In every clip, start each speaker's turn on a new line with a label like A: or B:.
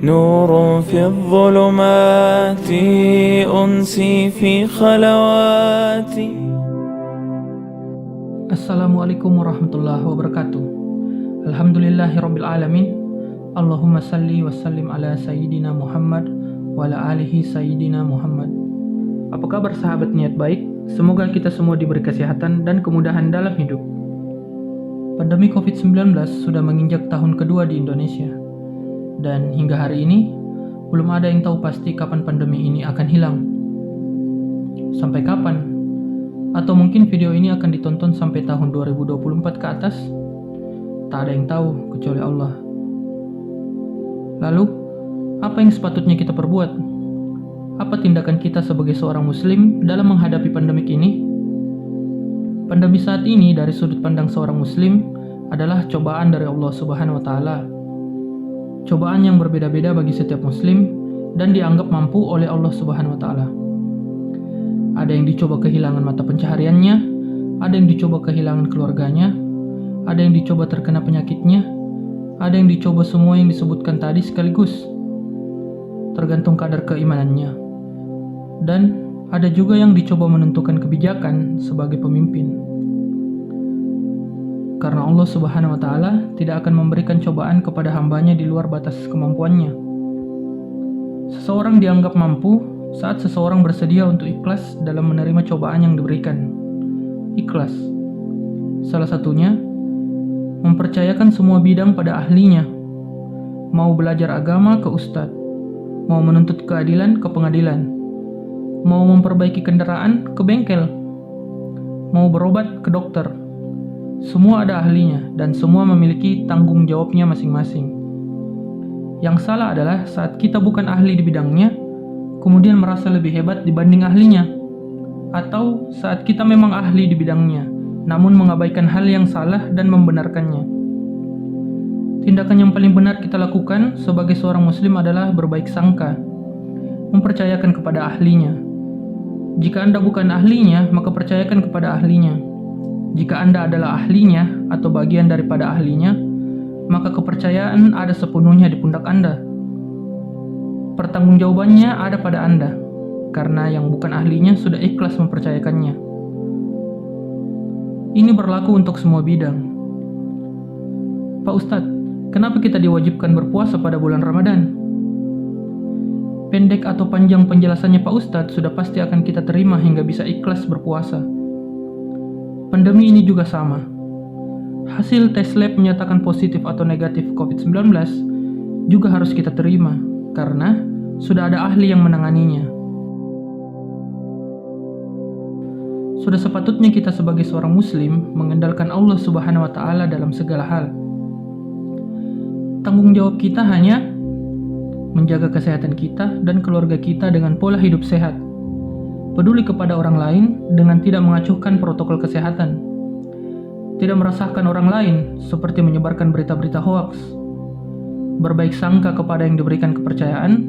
A: نور في الظلمات أنسي في خلواتي.
B: Assalamualaikum warahmatullahi wabarakatuh. Alhamdulillahirabbil alamin. Allahumma salli wa sallim ala sayyidina Muhammad wa ala alihi sayyidina Muhammad. Apa kabar sahabat niat baik? Semoga kita semua diberi kesehatan dan kemudahan dalam hidup. Pandemi COVID-19 sudah menginjak tahun kedua di Indonesia. Dan hingga hari ini belum ada yang tahu pasti kapan pandemi ini akan hilang. Sampai kapan? Atau mungkin video ini akan ditonton sampai tahun 2024 ke atas? Tak ada yang tahu kecuali Allah. Lalu, apa yang sepatutnya kita perbuat? Apa tindakan kita sebagai seorang muslim dalam menghadapi pandemik ini? Pandemi saat ini dari sudut pandang seorang muslim adalah cobaan dari Allah Subhanahu wa taala. Cobaan yang berbeda-beda bagi setiap muslim dan dianggap mampu oleh Allah Subhanahu wa taala. Ada yang dicoba kehilangan mata pencahariannya, ada yang dicoba kehilangan keluarganya, ada yang dicoba terkena penyakitnya, ada yang dicoba semua yang disebutkan tadi sekaligus. Tergantung kadar keimanannya. Dan ada juga yang dicoba menentukan kebijakan sebagai pemimpin. Karena Allah Subhanahu wa taala tidak akan memberikan cobaan kepada hambanya di luar batas kemampuannya. Seseorang dianggap mampu saat seseorang bersedia untuk ikhlas dalam menerima cobaan yang diberikan. Ikhlas. Salah satunya, mempercayakan semua bidang pada ahlinya. Mau belajar agama ke ustadz, mau menuntut keadilan ke pengadilan, mau memperbaiki kendaraan ke bengkel, mau berobat ke dokter. Semua ada ahlinya dan semua memiliki tanggung jawabnya masing-masing. Yang salah adalah saat kita bukan ahli di bidangnya, kemudian merasa lebih hebat dibanding ahlinya. Atau saat kita memang ahli di bidangnya, namun mengabaikan hal yang salah dan membenarkannya. Tindakan yang paling benar kita lakukan sebagai seorang muslim adalah berbaik sangka, mempercayakan kepada ahlinya. Jika Anda bukan ahlinya, maka percayakan kepada ahlinya. Jika Anda adalah ahlinya atau bagian daripada ahlinya, maka kepercayaan ada sepenuhnya di pundak Anda. Pertanggungjawabannya ada pada Anda, karena yang bukan ahlinya sudah ikhlas mempercayakannya. Ini berlaku untuk semua bidang. Pak Ustadz, kenapa kita diwajibkan berpuasa pada bulan Ramadan? Pendek atau panjang penjelasannya Pak Ustadz sudah pasti akan kita terima hingga bisa ikhlas berpuasa. Pandemi ini juga sama. Hasil tes lab menyatakan positif atau negatif COVID-19 juga harus kita terima, karena sudah ada ahli yang menanganinya. Sudah sepatutnya kita sebagai seorang muslim mengandalkan Allah Subhanahu wa taala dalam segala hal. Tanggung jawab kita hanya menjaga kesehatan kita dan keluarga kita dengan pola hidup sehat. Peduli kepada orang lain dengan tidak mengacuhkan protokol kesehatan. Tidak meresahkan orang lain seperti menyebarkan berita-berita hoaks. Berbaik sangka kepada yang diberikan kepercayaan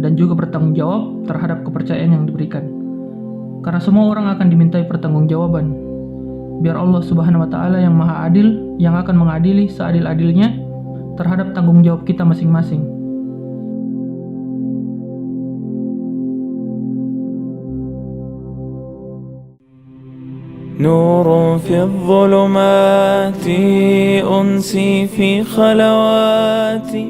B: dan juga bertanggung jawab terhadap kepercayaan yang diberikan. Karena semua orang akan dimintai pertanggungjawaban. Biar Allah Subhanahu wa taala yang Maha Adil yang akan mengadili seadil-adilnya terhadap tanggung jawab kita masing-masing.
A: نور في الظلمات أنسي في خلواتي.